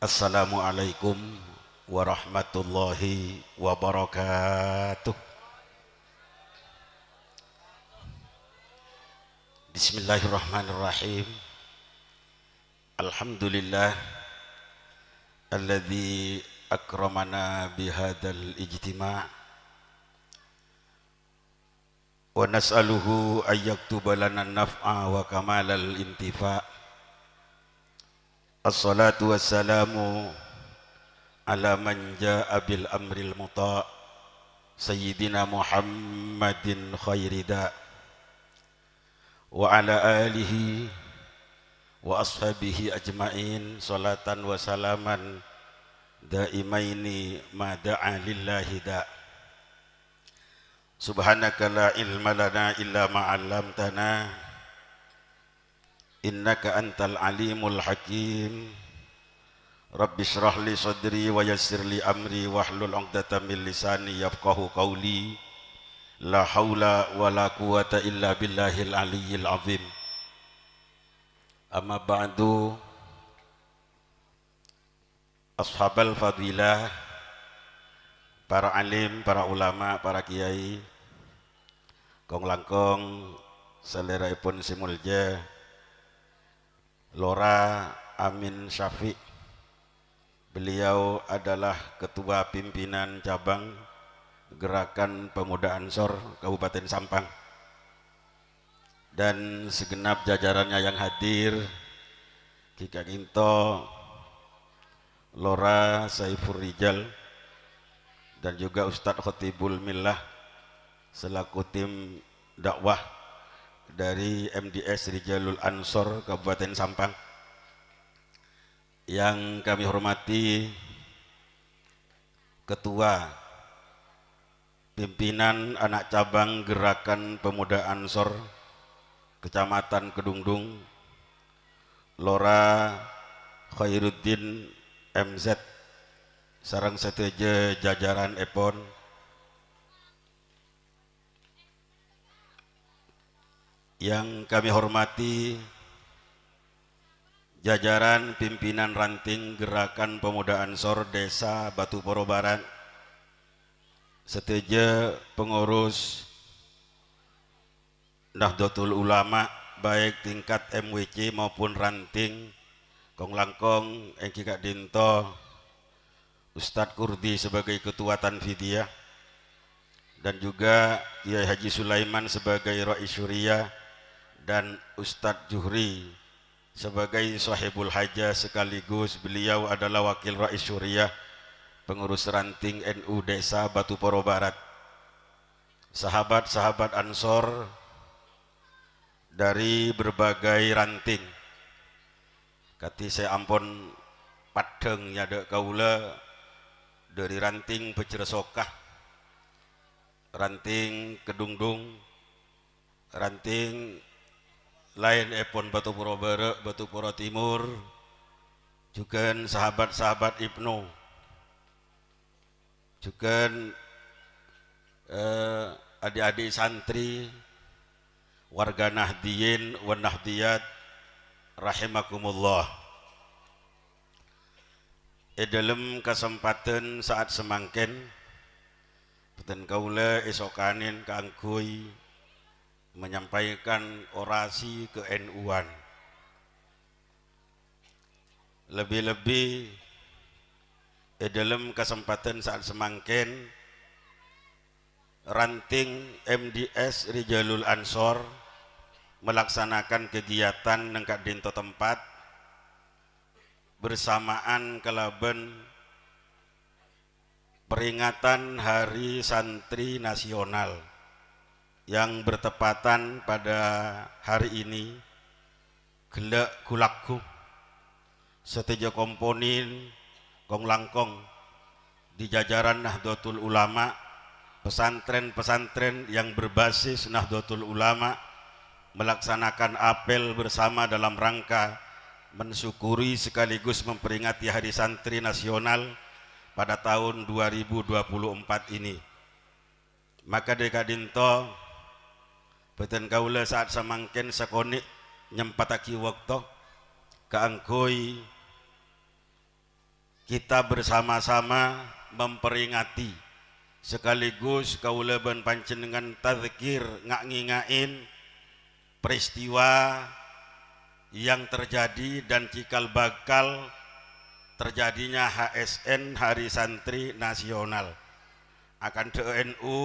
Assalamualaikum warahmatullahi wabarakatuh. Bismillahirrahmanirrahim. Alhamdulillah alladzi akramana bihadzal ijtima' wa nas'aluhu ay yaktuba lana an-naf'a wa kamalal intifa'. Assalatu wassalamu ala man jaa bil amril muta' sayyidina Muhammadin khairida wa ala alihi wa ashabihi ajma'in salatan wa salaman daimaini ma da'a lillahi da'. Subhanaka la ilma lana illa ma 'allamtana innaka antal alimul hakim. Rabbi shrah li sadri wa yassir li amri wahlul 'uqdatam min lisani yafqahu qawli. La haula wa la quwata illa billahil aliyyil azim. Amma ba'du, ashabal fadilah, para alim, para ulama, para kiai, kong langkong seleraipun simulja Lora Amin Syafiq. Beliau adalah Ketua Pimpinan Cabang Gerakan Pemuda Ansor Kabupaten Sampang, dan segenap jajarannya yang hadir, Kika Ginto, Lora Saifur Rijal, dan juga Ustadz Khotibul Millah selaku tim dakwah dari MDS Rijalul Ansor Kabupaten Sampang. Yang kami hormati Ketua Pimpinan Anak Cabang Gerakan Pemuda Ansor Kecamatan Kedungdung, Lora Khairuddin MZ, sareng seteje jajaran Epon. Yang kami hormati jajaran pimpinan ranting Gerakan Pemuda Ansor Desa Batuporo Barat, seteje pengurus Nahdlatul Ulama baik tingkat MWC maupun ranting, kong langkong Engki Kak Dinto, Ustadz Kurdi sebagai Ketua Tanfidiyah, dan juga Kiai Haji Sulaiman sebagai Rais Syuriah, dan Ustadz Juhri sebagai Sahibul Haja sekaligus beliau adalah Wakil Rais Syuriah pengurus ranting NU Desa Batuporo Barat. Sahabat-sahabat Ansor dari berbagai ranting, kati saya ampun padeng nyada kaula dari ranting Peceresokah, ranting Kedungdung, ranting lain Epon Batupuro Barat, Batupuro Timur, juga sahabat-sahabat Ibnu, juga adik-adik santri, warga Nahdiyin wa Nahdiyat rahimakumullah. Dalam kesempatan saat semangken peten kaula esokanin kaangkuy menyampaikan orasi ke NU-an. Lebih-lebih dalam kesempatan saat semangken ranting MDS Rijalul Ansor melaksanakan kegiatan nengkak dinto tempat bersamaan kelaben peringatan Hari Santri Nasional yang bertepatan pada hari ini. Gelek kulakku seteja komponen kong langkong di jajaran Nahdlatul Ulama, pesantren-pesantren yang berbasis Nahdlatul Ulama melaksanakan apel bersama dalam rangka mensyukuri sekaligus memperingati Hari Santri Nasional pada tahun 2024 ini. Maka Dekadinto Beten kaula saat samangken sakonik nyempataki waktu kaangkoy kita bersama-sama memperingati sekaligus kaula ben panjenengan tadzkir ngingain peristiwa yang terjadi dan cikal bakal terjadinya HSN Hari Santri Nasional akan NU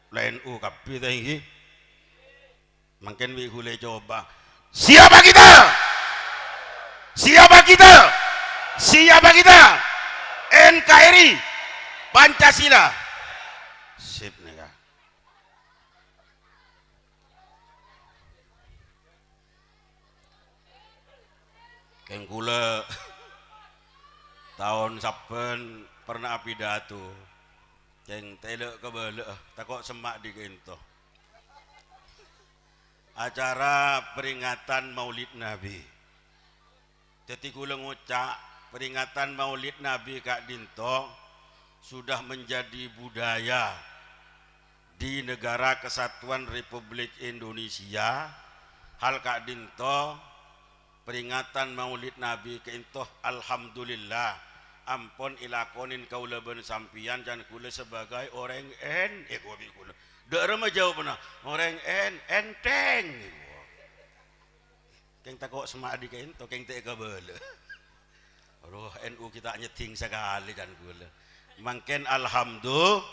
NU kabeh ta iki mungkin wi hule coba siapa kita NKRI Pancasila sip nih kak keng kula tahun saben pernah pidato keng telek kebelek takok semak di kento acara peringatan Maulid Nabi jadi kula ngucap peringatan Maulid Nabi Kak Dinto sudah menjadi budaya di negara Kesatuan Republik Indonesia. Hal Kak Dinto peringatan Maulid Nabi keintoh alhamdulillah ampun ilakonin kaula ben sampian dan kula sebagai orang kula dek rema jawab benar orang enteng keng takok semak di keintoh keng teh kabele aduh NU kita nyeting sekali kan gula mangken alhamdulillah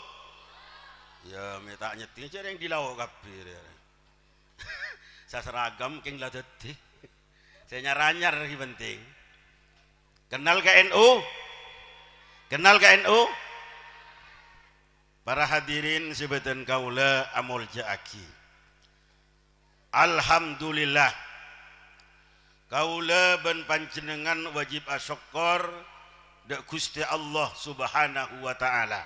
ya minta nyeting aja yang dilauk kabir ya. Saya seragam keng ladeti saya nyaranyar yang penting kenal ke NU para hadirin sebeten kaula amul jaaki alhamdulillah kaula ben panjenengan wajib asyukur dak Gusti Allah Subhanahu wa taala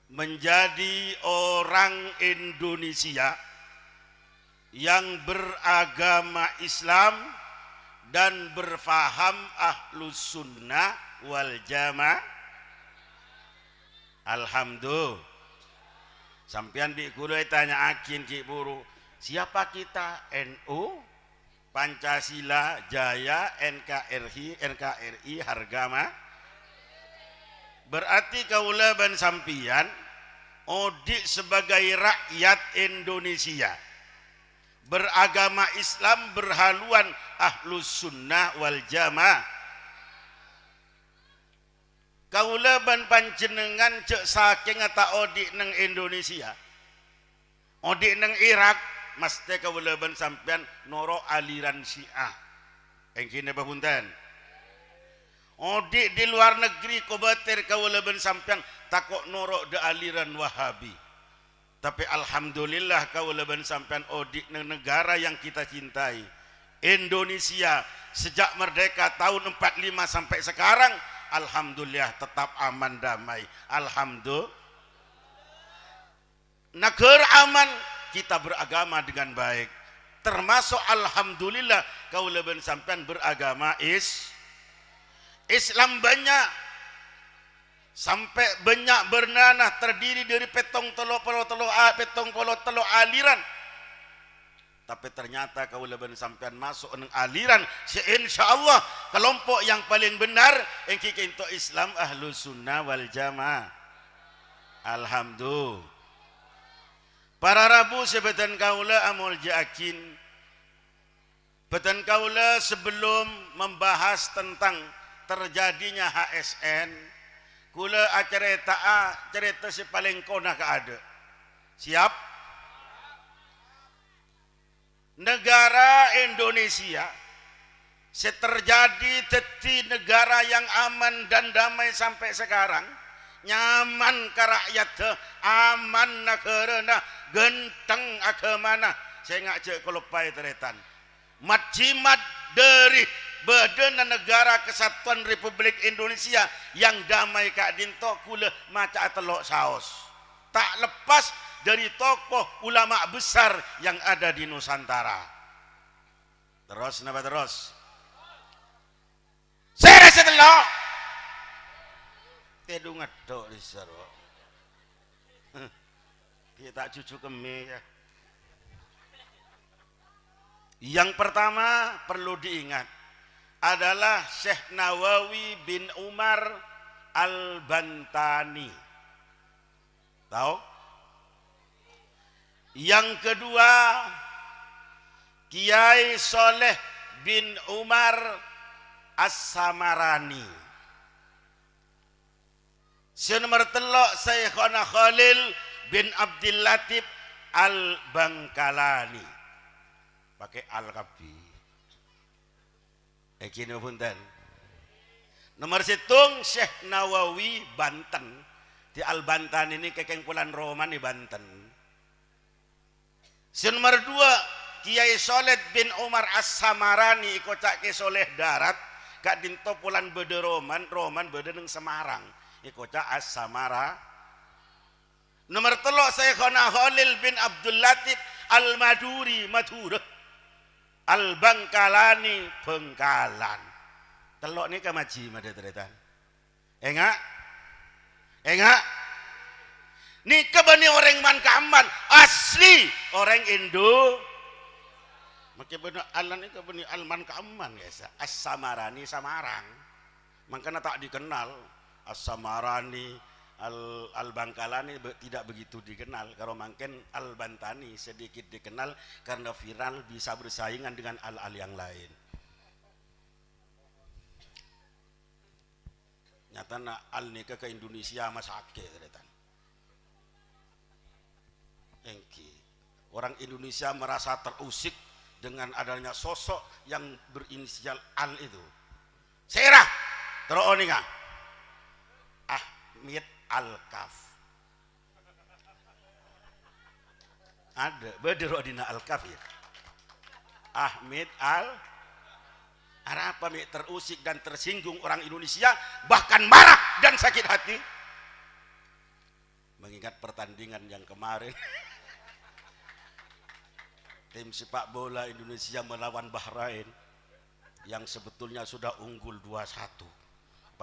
menjadi orang Indonesia yang beragama Islam dan berfaham ahlus sunnah wal jamaah. Alhamdulillah. Sampean bi kula tanya akin ki buru, siapa kita? NU, Pancasila Jaya, NKRI hargama. Berarti kaula ban sampian odik sebagai rakyat Indonesia beragama Islam berhaluan ahlus sunnah wal jamaah. Kaula ban panjenengan cek saking ata odik neng Indonesia odik neng Irak mesti kaula ban sampean noro aliran Syiah engkine papunten odik di luar negeri kobater kaula ban sampean takok noro de aliran Wahabi tapi alhamdulillah kaula ban sampean odik neng negara yang kita cintai Indonesia sejak merdeka tahun 45 sampai sekarang alhamdulillah tetap aman damai. Alhamdulillah. Negara aman, kita beragama dengan baik. Termasuk alhamdulillah kaula ben sampean beragama Islam banyak. Sampai banyak bernanah terdiri dari petong tolo aliran. Tapi ternyata kaula ben sampean masuk nang aliran insyaallah kelompok yang paling benar yang kita Islam ahlus sunnah wal jamaah. Alhamdulillah. Para rabu sebeten kaula amul jaakin beten kaula sebelum membahas tentang terjadinya HSN kula cerita si paling kona keada siap negara Indonesia terjadi teti negara yang aman dan damai sampai sekarang nyaman ke rakyat aman negara genteng agamana saya ngajak kelupai teretan majimat dari badan negara Kesatuan Republik Indonesia yang damai Kak Dinto kula maca telok saos tak lepas dari tokoh ulama besar yang ada di Nusantara. Terus napa terus? Saya rasa telok. Tedu ngedok disar. Kita cucu kemi ya. Yang pertama perlu diingat adalah Syekh Nawawi bin Umar Al-Bantani. Tahu? Yang kedua Kiai Soleh bin Umar As-Samarani. Nomor telok Syekhona Khalil bin Abdul Latif Al-Bangkalani. Pakai al-kabi. Kini punten. Nomor situng Syekh Nawawi Banten. Di Al-Bantan ini kekeng pulan Roman di Banten. Nomor dua Kiai Soleh bin Umar As-Samarani kocak ke Soleh Darat kak dinto pulan bede Roman bede neng Semarang kocak As-Samara. Nomor telok Syekhona Khalil bin Abdul Latif Al-Maduri Madura Al-Bangkalani Bengkalan. Telok ni kamaji madeteretan. Enggak? Ni kebani orang man kaman asli orang Indo. Makai benar alan ini kebani alman kaman guys. As-Samarani Samarang. Makanya tak dikenal As-Samarani Al-Bangkalani tidak begitu dikenal. Kalau makin Al-Bantani sedikit dikenal karena viral bisa bersaingan dengan al-al yang lain. Nyatanya al nikah ke Indonesia masake ternyata. Orang Indonesia merasa terusik dengan adanya sosok yang berinisial al itu. Serah teroninga Ahmid Al-Kaf. Ada bederodina Al-Kaf ya. Ahmid apa terusik dan tersinggung orang Indonesia, bahkan marah dan sakit hati mengingat pertandingan yang kemarin tim sepak bola Indonesia melawan Bahrain yang sebetulnya sudah unggul 2-1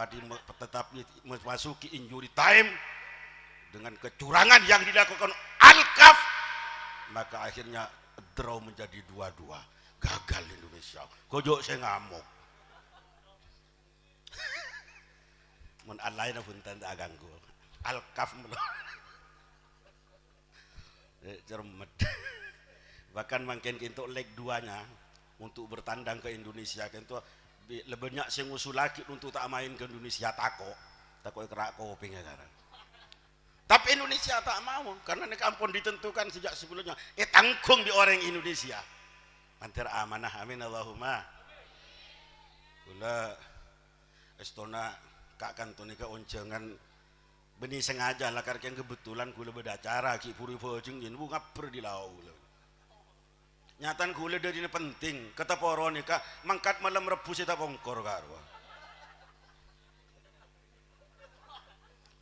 tetapi memasuki injury time dengan kecurangan yang dilakukan Al-Kaf, maka akhirnya draw menjadi 2-2. Gagal Indonesia. Kojok saya ngamuk. Mun alaina pun tak ganggu. Al-Kaf cermet. Bahkan makin kintu leg 2-nya untuk bertandang ke Indonesia kintu lebih banyak sing usul lagi untuk tak main ke Indonesia tako kerak koping sekarang. Tapi Indonesia tak mau karena nek ampun ditentukan sejak sebelumnya tanggung di orang Indonesia. Mantir amanah amin Allahumma. Kula estona kak kantonika oncengan beni sengaja lah karena kebetulan kula beda acara ki puri pojeng yen bunga per di lau. Nyatan kula dari ini penting kata poronika mangkat malam rebus eta bongkor karo.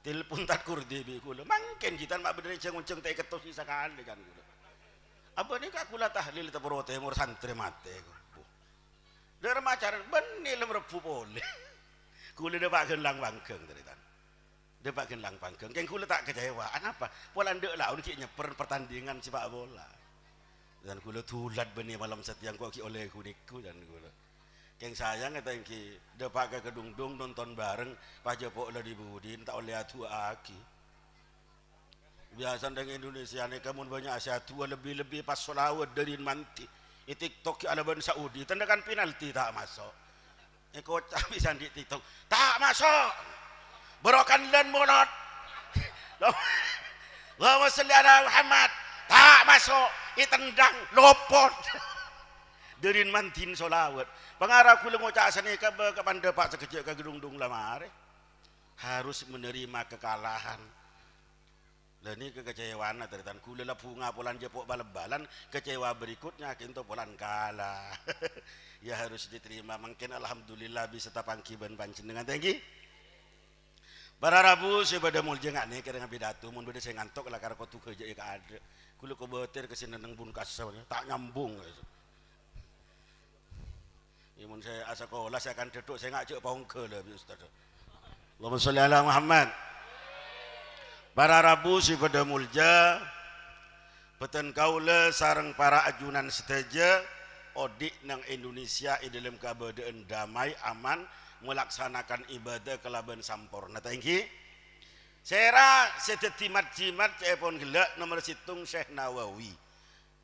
Telepon tak kurdi bi kula mangken kita mak bener ceng-ceng teh ketos sekali kan kula. Apa ni kak kula tahlil ta porote mur santri mate. Der macar beni lem rebu boleh. Kula depakeun lang bangkeung taritan. Depakeun lang bangkeung. Keng kula tak kecewa. Kenapa? Pola ndek lah ki nyeper pertandingan sepak bola. Dan kula tulat beni malam setiang kok ki oleh kuniku dan kula. Keng sayang eta ki depak ke kedungdung nonton bareng Pak Jepok lah di Budin tak oleh atu aki. Biasa dengan Indonesia ni kamu banyak Asia tua lebih-lebih pas solawat dari manti. TikTok ala ban Saudi tendakan penalti tak masuk. Kocak bisa di TikTok tak masuk. Berokan dan molot. Allahumma sholli ala Muhammad tak masuk. Tendang lopot. Dari mantin solawat. Pengarah kula ngocak sani ke panda pak sekecil ke gedung-gedung lamare. Harus menerima kekalahan. Dan ini kekecewaan taritan kula lah bunga polan jepok bal-balan kecewa berikutnya kinto polan kalah. Ya harus diterima mungkin alhamdulillah bisa tapangkiban pancen dengan tinggi. Para Rabu sebada muljeng ane kira pidato mun beda saya ngantuk lah karena kotu kerja ka ada. Kula ko beter ke sineneng bun kasau tak nyambung. Ya mun saya asa sekolah saya akan duduk saya ngajak pangke lah Ustaz. Allahumma sholli ala Muhammad. Para Rabu si pada mulja peten kaula sareng para ajunan seteja odik nang Indonesia di dalam keadaan damai aman melaksanakan ibadah kelaban sampurna. Tangki sera setetimat-jimat cepon gelak nomor situng Syekh Nawawi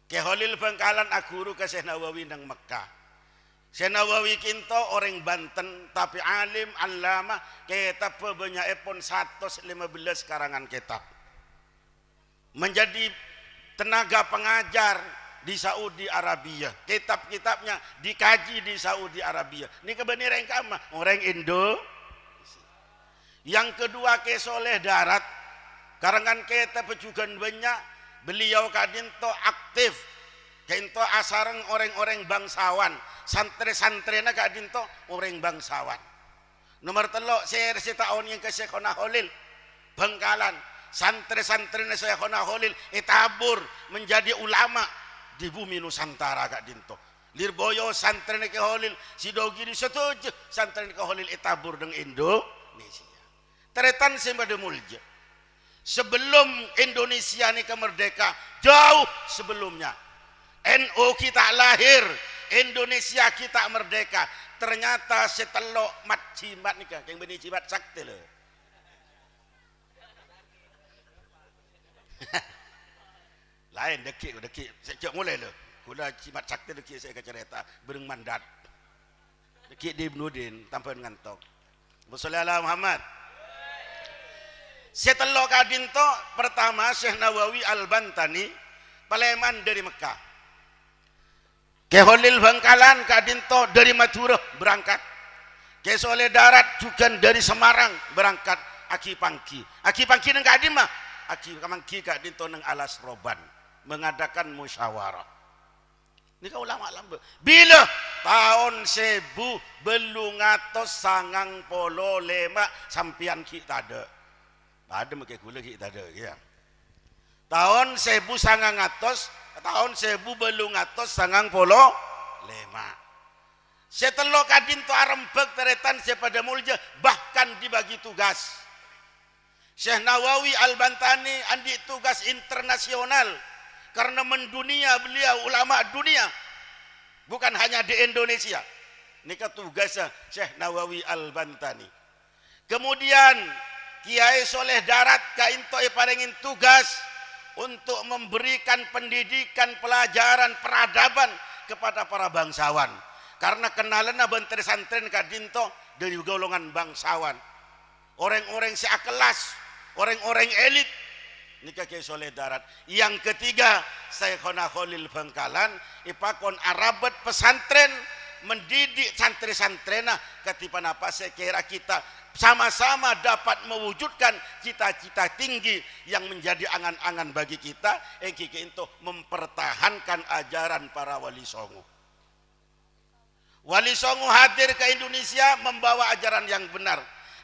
ke Holil Bangkalan aguru ke Syekh Nawawi nang Mekah. Syekh Nawawi kinto orang Banten tapi alim alama kitab banyak epon 115 karangan kitab menjadi tenaga pengajar di Saudi Arabia, kitab-kitabnya dikaji di Saudi Arabia. Ini kebenaran kama orang Indo. Yang kedua ke Soleh Darat karangan kitab juga banyak, beliau kadinto aktif kento asareng orang-orang bangsawan, santri-santrina kadinto orang bangsawan. Nomor telok saya tahun yang ke Syekhona Holil Bangkalan, santri-santrina Syekhona Holil itabur menjadi ulama di bumi Nusantara kadinto. Lirboyo santrina ke Holil Sidogiri setuju santrina ke Holil itabur dengan Indonesia. Teretan sembada mulja. Sebelum Indonesia ini kemerdeka, jauh sebelumnya NU kita lahir, Indonesia kita merdeka. Ternyata setelok mat jimat nih yang benih jimat sakti loh. Lain deki sejak mulai loh. Kuda jimat sakti deki saya kecerita bereng mandat. Deki di Ibnudin tanpa ngantok. Wassallallahu Muhammad. Setelok kadinto pertama Syekh Nawawi Al-Bantani Paleman dari Mekah. Ke Holil Bangkalan kadinto dari Madura berangkat. Ke Soleh Darat juga dari Semarang berangkat. Aki Pangki nang kadima. Aki Pangki kadinto nang Alas Roban mengadakan musyawarah. Ini kau ulama lambe. Bila tahun 1995 sampian kita ada. Ada make gula kita ada ya. Tahun 1900 tahun 1995. Setelah kadinto arembek teretan sepada mulja bahkan dibagi tugas. Syekh Nawawi Al-Bantani andi tugas internasional karena mendunia beliau ulama dunia bukan hanya di Indonesia. Ini tugasnya Syekh Nawawi Al-Bantani. Kemudian Kiai Soleh Darat kainto parengin tugas untuk memberikan pendidikan, pelajaran, peradaban kepada para bangsawan. Karena kenalan santren kadinto dari golongan bangsawan. Orang-orang sekelas, orang-orang elit. Nikah Kiai Soleh Darat. Yang ketiga, Syekhona Holil Bangkalan ipakon arabat pesantren mendidik santri-santrena ketipan apa saya kira kita sama-sama dapat mewujudkan cita-cita tinggi yang menjadi angan-angan bagi kita untuk mempertahankan ajaran para wali songo. Wali songo hadir ke Indonesia membawa ajaran yang benar.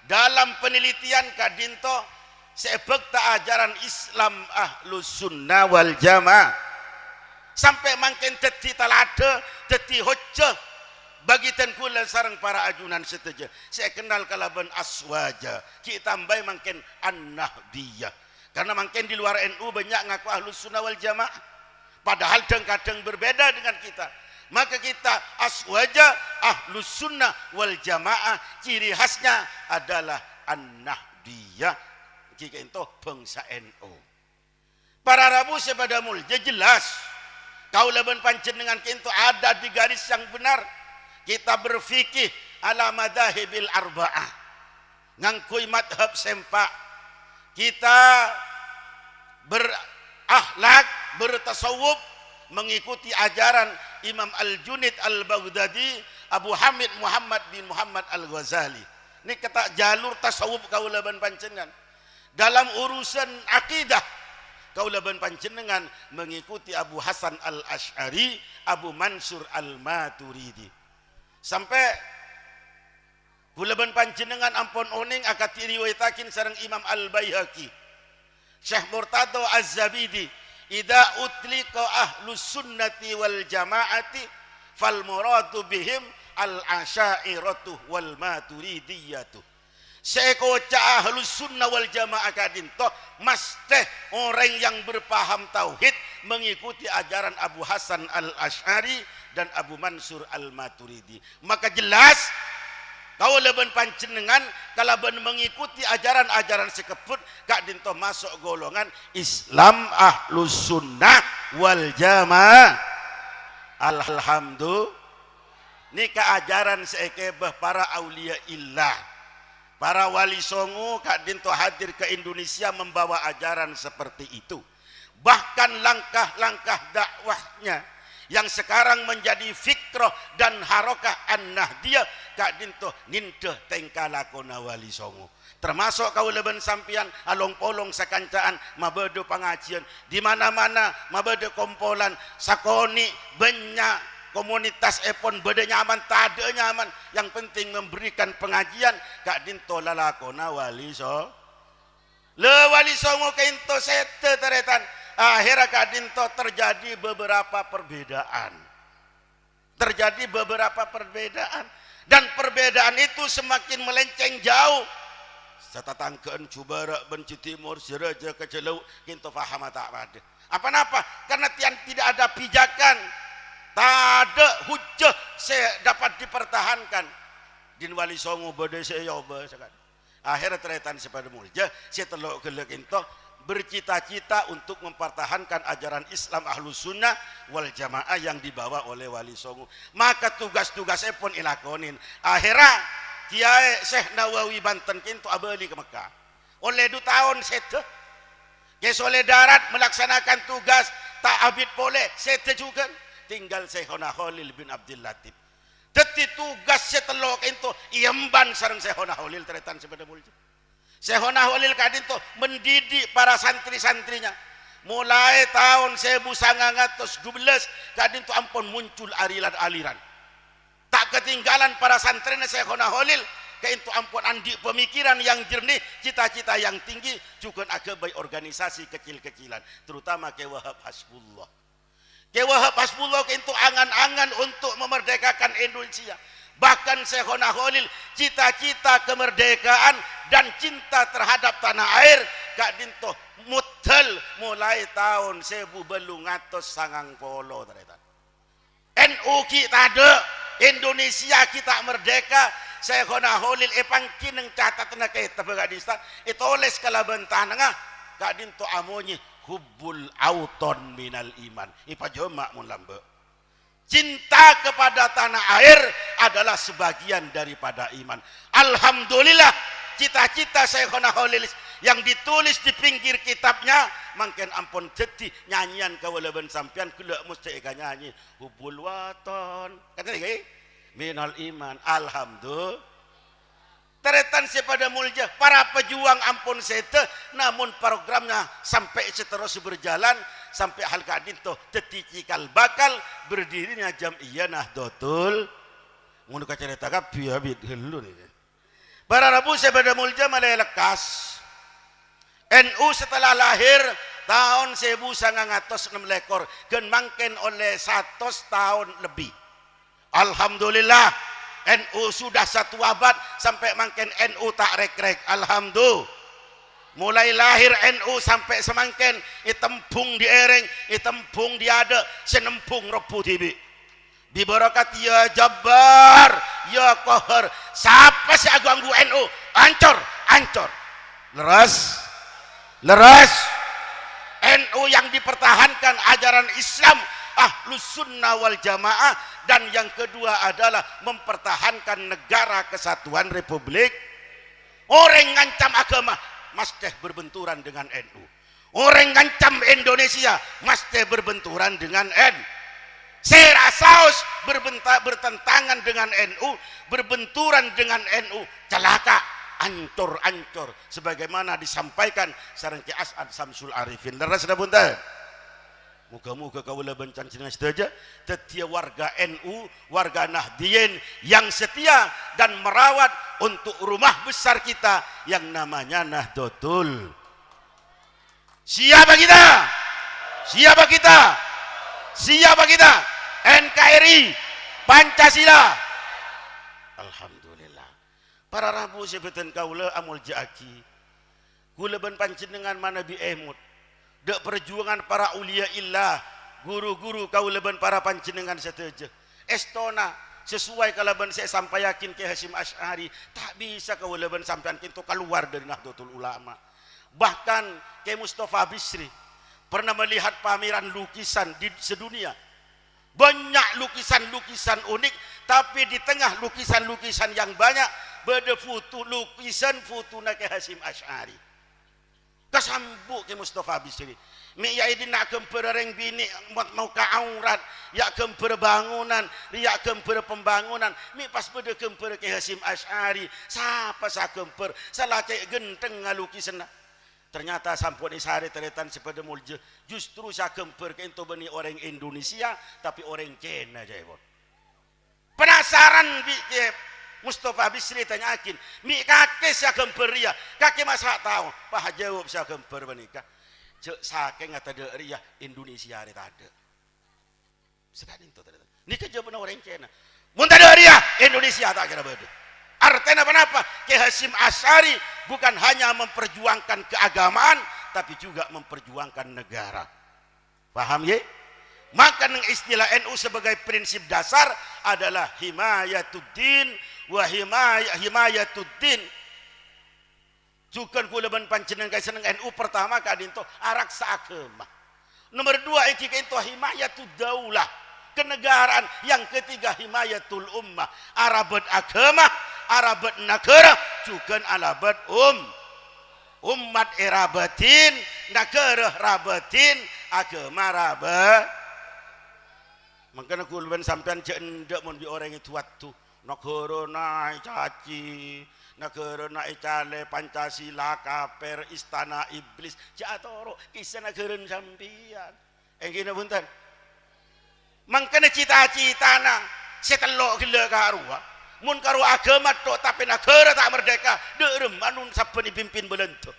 Dalam penelitian kadinto sebekta ajaran Islam Ahlus Sunnah wal Jamaah sampai makin teti talade, teti hujjah bagi tengkulan sarang para ajunan setuju. Saya kenal kalaban aswaja. Kita tambah makin an-nahbiyah. Karena makin di luar NU banyak ngaku Ahlus Sunnah wal Jamaah. Padahal kadang-kadang berbeda dengan kita. Maka kita aswaja Ahlus Sunnah wal Jamaah. Ciri khasnya adalah an-nahbiyah. Jika itu bangsa NU. Para Rabu sepada mulja jelas. Kaulaban panjenengan kinto ada di garis yang benar. Kita berfikih ala madhahibil arba'ah. Ngangkui madhab sempak. Kita berakhlak, bertasawuf, mengikuti ajaran Imam Al-Junid Al-Baghdadi, Abu Hamid Muhammad bin Muhammad Al-Ghazali. Ini kata jalur tasawuf kaulaban panjenengan. Dalam urusan akidah, kaulaban panjenengan mengikuti Abu Hasan Al-Asy'ari, Abu Mansur Al-Maturidi. Sampai kulaban panjenengan ampun oning akati riwayatakin sareng Imam Al-Baihaqi. Syekh Murtado Az-Zabidi, "Idza utliqa ahlus sunnati wal jamaati fal muradu bihim al-asy'ariyatu wal maturidiyatu." Sekoca ahlus sunnah wal jamaah kadinto masteh orang yang berpaham tauhid mengikuti ajaran Abu Hasan Al-Asy'ari, dan Abu Mansur Al-Maturidi. Maka jelas kau leben panjenengan kalau ben mengikuti ajaran-ajaran sekeput kak dinto masuk golongan Islam Ahlus Sunnah wal Jamaah. Alhamdulillah. Ini keajaran seekebah para aulia illah, para wali songo kak dinto hadir ke Indonesia membawa ajaran seperti itu. Bahkan langkah-langkah dakwahnya yang sekarang menjadi fikrah dan harokah an-nahdiyah kak dinto ninteh tengkalakona wali songo. Termasuk kau leben sampian along polong sakancaan mabedo pengajian di mana-mana mabedo kompolan sakoni banyak komunitas epon beda nyaman tak ada nyaman, yang penting memberikan pengajian kak dinto lalakona wali so le wali songo kento sete teretan. Akhirnya kak dinto terjadi beberapa perbedaan. Terjadi beberapa perbedaan. Dan perbedaan itu semakin melenceng jauh. Setatangkeun cubara benci timur siraja kecelau kinto faham tak pada. Apa-apa? Karena tidak ada pijakan. Tak ada hujah saya dapat dipertahankan. Din wali songo bade saya sekan. Akhirnya teretan sepada mulja saya telok gelek kinto bercita-cita untuk mempertahankan ajaran Islam Ahlus Sunnah wal Jamaah yang dibawa oleh wali songo. Maka tugas-tugasnya pun ilakonin. Akhirnya Kiai Syekh Nawawi Banten kintu abali ke Mekah. Oleh 2 tahun sete. Kes oleh darat melaksanakan tugas tak abid boleh sete juga. Tinggal Syekhona Khalil bin Abdul Latif. Teti tugas setelok kintu iemban sareng Syekhona Khalil teretan sepada mulja. Syekhona Khalil kadinto mendidik para santri-santrinya. Mulai tahun 1912 kadinto ampun muncul aliran-aliran. Tak ketinggalan para santrinya Syekhona Khalil keintu ampun andi pemikiran yang jernih, cita-cita yang tinggi juga agabai organisasi kecil-kecilan, terutama ke Wahab Hasbullah. Ke Wahab Hasbullah keintu angan-angan untuk memerdekakan Indonesia. Bahkan Syekhona Khalil cita-cita kemerdekaan dan cinta terhadap tanah air kak dinto mutel mulai tahun 1990 ternyata. NU kita ada, Indonesia kita merdeka. Syekhona Khalil epangkineng catatna kita begadistan itoles kalaban tanah kak dinto amonye hubbul auton minal iman ipajoma mun lambe. Cinta kepada tanah air adalah sebagian daripada iman. Alhamdulillah cita-cita Syekhona Khalil yang ditulis di pinggir kitabnya mangken ampun jadi nyanyian kawalaban sampian kula mesti eka nyanyi hubul waton kata ni minal iman. Alhamdulillah teretan sepada mulja para pejuang ampun sete, namun programnya sampai seterus berjalan sampai hal kadinto tetikikal bakal berdirinya Jam'iyah Nahdlatul mun ka cerita ka biabid heulu ni. Para Rabu sepada mulja malay lekas. NU setelah lahir tahun 1906 gen mangken oleh 100 tahun lebih. Alhamdulillah NU sudah 1 abad sampai mangken NU tak rek-rek. Alhamdulillah. Mulai lahir NU sampai semangken itempung di ereng, itempung di ada, senempung repu tibi. Bibarakat ya Jabbar, ya Qahar. Siapa sih ganggu NU? Ancur, ancur. Leras, leras. NU yang dipertahankan ajaran Islam Ahlus Sunnah wal Jamaah, dan yang kedua adalah mempertahankan negara kesatuan Republik. Orang ngancam agama mesti berbenturan dengan NU. Orang ngancam Indonesia mesti berbenturan dengan NU. Serasaus bertentangan dengan NU, berbenturan dengan NU, celaka, ancur-ancur sebagaimana disampaikan sareng Ki As'ad Samsul Arifin. Leres dah punten. Muka-muka kaula bencan cenah sedaja tetia warga NU, warga Nahdliyin yang setia dan merawat untuk rumah besar kita yang namanya Nahdlatul. Siapa kita? Siapa kita? Siapa kita? NKRI Pancasila. Alhamdulillah. Para Rabu sebetan kaula amul jaaki. Kula ben panjenengan mana bi emut. Dek perjuangan para ulia illah, guru-guru kaula ben para panjenengan seteja. estona sesuai kalau ben saya sampai yakin ke Hasyim Asy'ari tak bisa kau leben sampean kintu keluar dari Nahdlatul Ulama. Bahkan ke Mustafa Bisri pernah melihat pameran lukisan di sedunia. Banyak lukisan-lukisan unik, tapi di tengah lukisan-lukisan yang banyak beda foto lukisan fotona ke Hasyim Asy'ari. Kasambuk ke Mustafa Bisri. Mi ya ini nak kempereng bini mau ka aurat, ya kemper bangunan, ya kemper pembangunan. Mi pas beda kemper ke Hasyim Asy'ari, siapa sa kemper, salah cek genteng ngalukisan. Ternyata sampun isari teretan sepeda mulje, justru sa kemper ke ento beni orang Indonesia, tapi orang Cina jebon. Penasaran bi Mustafa Bisri tanyakin, mi kakek sa kemper ya, kakek masa tahu, pak jawab sa kemper benika. Cek saking ngata de ria Indonesia ada ada. Sekali itu tadi. Ni kejauhan orang Cina. Mun tadi ria Indonesia tak kira beda. Artinya kenapa? Ki Hasyim Asy'ari bukan hanya memperjuangkan keagamaan, tapi juga memperjuangkan negara. Paham ya? Maka istilah NU sebagai prinsip dasar adalah himayatuddin wa himayatuddin. Cukan kula ban panjenengan kaya seneng NU pertama kadinto araksa agama. Nomor 2 iki kento himayatud daulah, kenegaraan. Yang ketiga himayatul ummah, arabat agama, arabat negara, cukan alabat umat irabatin, negara rabatin, agama rabat. Makanya kula ban sampean cek ndak mun bi orang itu waktu negara naik caci, negara naik cale Pancasila kaper istana iblis jatoro kisah negara sampian gini punten mangkana cita-cita na setelok gila karua mun karu agama tok tapi negara tak merdeka derem anun saben dipimpin belentu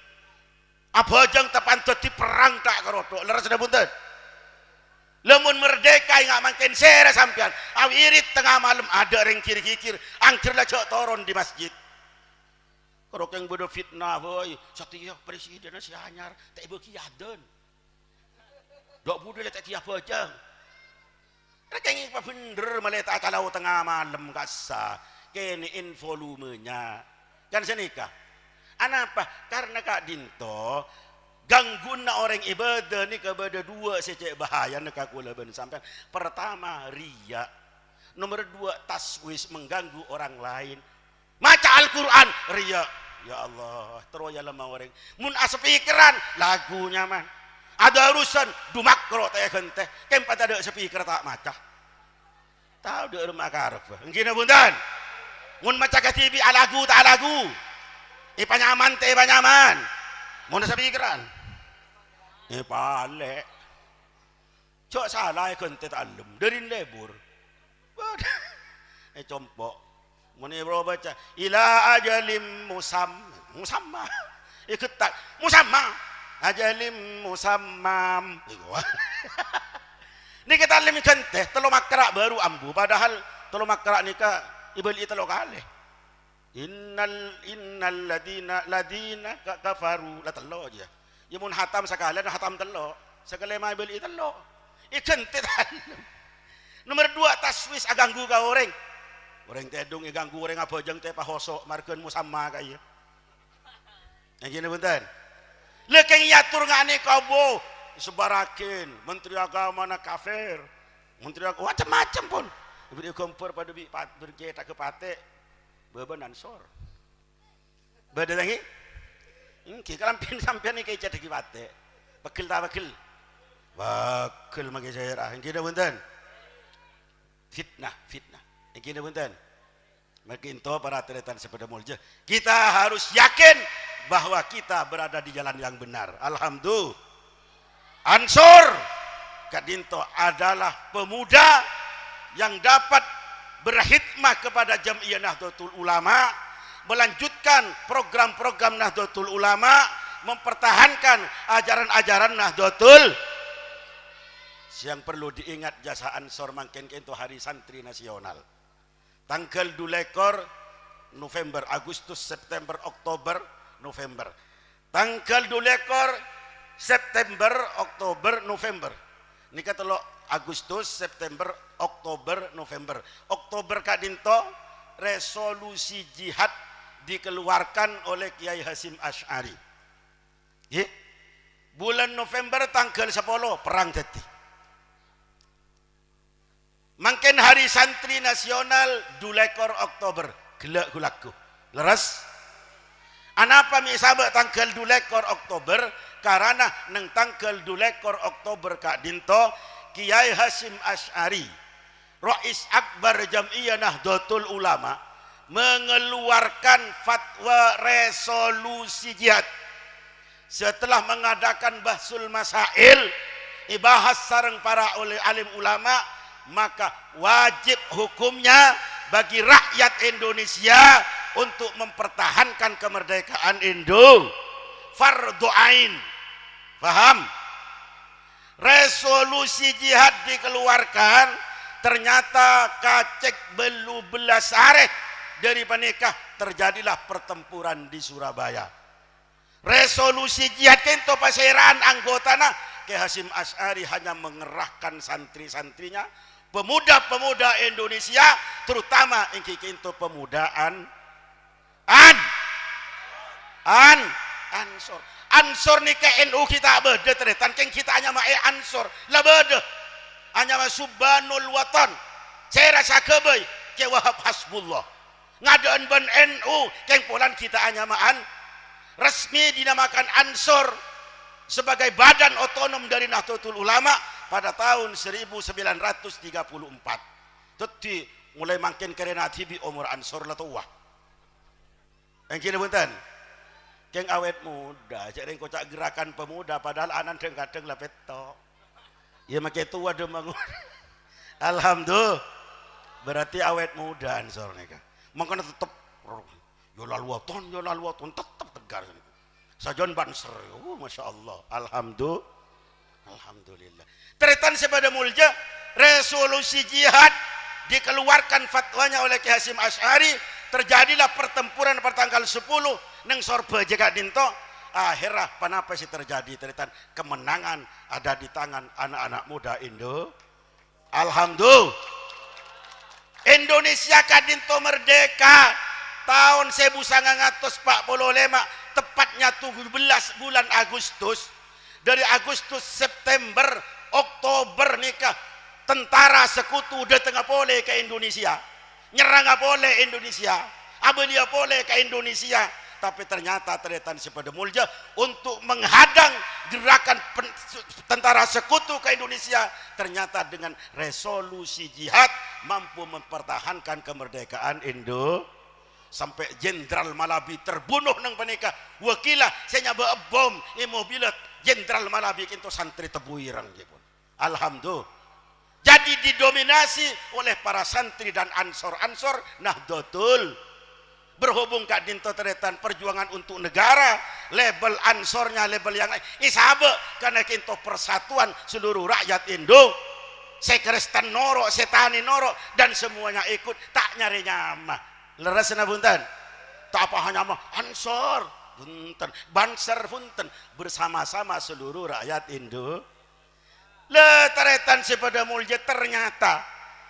apa jang tapantut di perang tak karotok leres dah punten lemun merdeka nggak mungkin sere sampean awirit tengah malam ada orang kiri-kiri angkir lah cok toron di masjid. Kalau yang bodoh fitnah, boy, setiap presiden si anyar, tak bagi aden. Dok bodoh tak kiah pejang. Mereka ingin apa bener melihat kalau tengah malam kasa, kini in volumenya, kan senikah. Anapa? Karena Kak Dinto gangguan orang ibadah ni kepada dua secek bahaya nak aku leben sampai. Pertama riya, nomor 2 taswis mengganggu orang lain. Maca Al-Quran riya, ya Allah teroya lemah orang mun speakeran lagunya man ada urusan dumak kalau teh gente kempat ada speaker tak maca tahu de rumah karep ngina bundan mun maca ke TV alagu tak alagu panyaman teh panyaman mun speakeran pale cok salah gente tak alem dari lebur compok muni bro baca ila ajalim musamma ikut tak musamma ajalim musammam ni kita alim ikan teh telo makra baru ambu padahal telo makra nikah ibeli telo kali innal ladina kafaru la telo aja ya mun hatam sekalian hatam telo sekali mah ibeli telo ikan teh nomor 2 taswis aganggu ka orang orang tedung ganggu orang apa jeng teh pahosok markeun musamma kaya yang gini punten lekeng yatur ngane kabo sebarakin menteri agama na kafir menteri agama macam-macam pun beri kompor pada bi bercetak ke pate beban ansor beda lagi ki kalampin sampean ni kaya cetak ke pate bekil tak bekil magi saya yang gini punten fitnah yang kini punten makinto para teretan sepeda mulja kita harus yakin bahwa kita berada di jalan yang benar. Alhamdulillah Ansor Kak Dinto adalah pemuda yang dapat berkhidmah kepada Jam'iyah Nahdlatul Ulama, melanjutkan program-program Nahdlatul Ulama, mempertahankan ajaran-ajaran Nahdlatul. Yang perlu diingat jasa Ansor mangken itu hari santri nasional. Tanggal 2 November, Agustus, September, Oktober, November. Tanggal 2 September, Oktober, November. Ini kata lo Agustus, September, Oktober, November. Oktober kadinto resolusi jihad dikeluarkan oleh Kiai Hasyim Asy'ari. Bulan November tanggal 10 perang jadi. Mangken hari santri nasional 2 Oktober gelak gulaku. Leres? Anapa mi sabak tanggal 2 Oktober karena neng tanggal 2 Oktober kak dinto Kiai Hasyim Asy'ari Rais Akbar Jam'iyah Nahdlatul Ulama mengeluarkan fatwa resolusi jihad setelah mengadakan bahsul masail dibahas sareng para alim ulama, maka wajib hukumnya bagi rakyat Indonesia untuk mempertahankan kemerdekaan Indo, fardhu ain. Paham? Resolusi jihad dikeluarkan, ternyata kacek belu belas areh dari panikah terjadilah pertempuran di Surabaya. Resolusi jihad kento paseran anggotana Kiai Hasyim Asy'ari hanya mengerahkan santri-santrinya, pemuda-pemuda Indonesia, terutama ingki kento pemudaan Ansor. Ansor ni ke NU kita beda teretan, keng kita hanya mae Ansor lah beda, hanya Subhanul Watan. Saya rasa kebai ke Wahab Hasbullah ngadaan ban NU keng polan kita hanya maan resmi dinamakan Ansor sebagai badan otonom dari Nahdlatul Ulama pada tahun 1934. Jadi mulai makin karena tibi umur Ansor lah tua. Yang kini bunten, keng awet muda, jadi kocak gerakan pemuda, padahal anak kadang lah peto. Ya makai tua demangun. Alhamdulillah, berarti awet muda Ansor nih kan. Makanya tetap yolal waton tetap tegar. Sajon banser, masya Allah, alhamdulillah. Teretan sepada mulja, resolusi jihad dikeluarkan fatwanya oleh Kiai Hasyim Asy'ari, terjadilah pertempuran pada tanggal 10 neng sorba jika dinto. Akhirnya kenapa sih terjadi teretan? Kemenangan ada di tangan anak-anak muda Indo. Alhamdulillah. Indonesia kadinto merdeka tahun 1945, tepatnya 17 bulan Agustus. Dari Agustus, September, Oktober nikah tentara sekutu udah tengah boleh ke Indonesia, nyerang boleh Indonesia, dia boleh ke Indonesia, tapi ternyata ternyata sepada mulja untuk menghadang gerakan tentara sekutu ke Indonesia, ternyata dengan resolusi jihad mampu mempertahankan kemerdekaan Indo. Sampai Jenderal Malabi terbunuh nang panika wakilah saya nyaba bom imobilat Jenderal Malabi kinto santri tebuirang jepun. Alhamdulillah. Jadi didominasi oleh para santri dan ansor-ansor Nahdlatul. Berhubung kak dinto teretan perjuangan untuk negara, label ansornya label yang lain isabe karena kinto persatuan seluruh rakyat Indo. Sekrestan noro, setani noro, dan semuanya ikut, tak nyari nyama. Leres na bunten, tak apa hanya mah ansor bunten, banser bunten, bersama-sama seluruh rakyat Indo. Leteretan sepada mulja ternyata